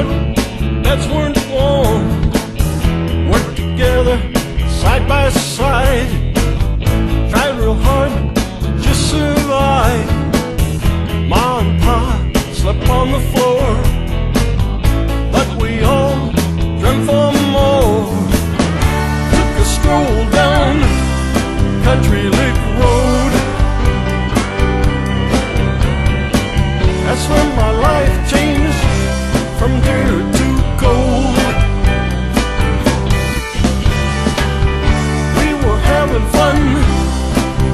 out, beds weren't warm. Worked together, side by side. Tried real hard, just survive. Ma and Pa slept on the floor, but we all dreamt for more. Took a stroll down Country Lick Road. That's when my life changed from dirt to gold. We were having fun,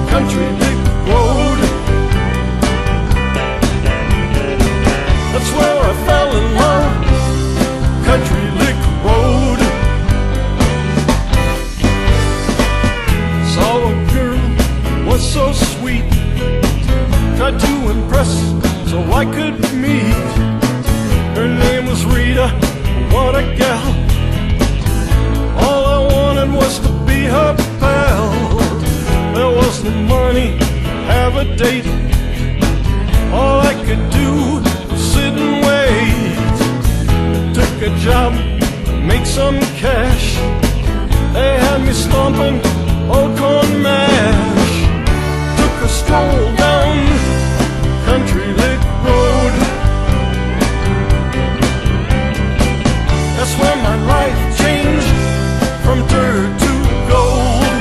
Country Lick Road. That's where I fell in love, Country Lick Road. Saw a girl, was so sweet. Tried to impress so I could meet. Her name was Rita, what a gal. All I wanted was to be her pal. There was no money, have a date. All I could do was sit and wait. Took a job, make some cash. They had me stomping old corn mash. Took a stroll down Country Lick Road. That's when my life changed from dirt to gold.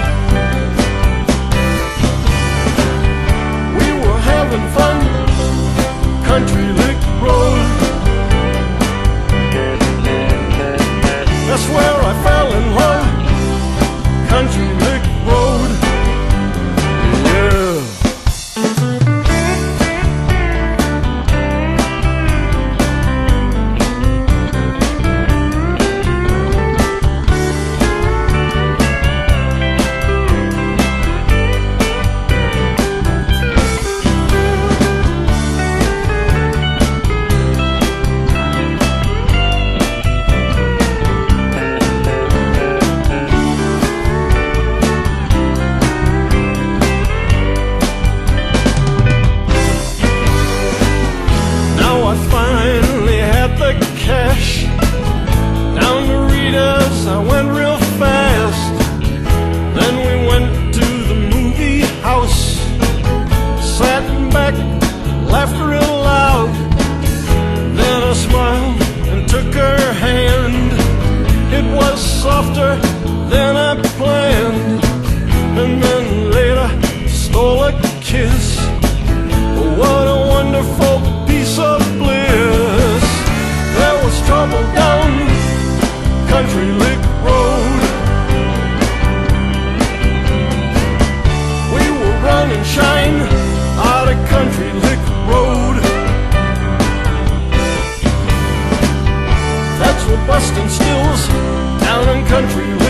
We were having fun, Country Lick Road. That's where I fell in love, Country Lick Road. Yeah. Finally had the cash. Down to Rita's I went real fast. Then we went to the movie house. Sat back, laughed real loud. Then I smiled and took her hand. It was softer than I planned. And then later stole a kiss. What a wonderful piece of bliss. There was trouble down Country Lick Road. We were running shine out of Country Lick Road. That's what bustin' stills down in Country Lick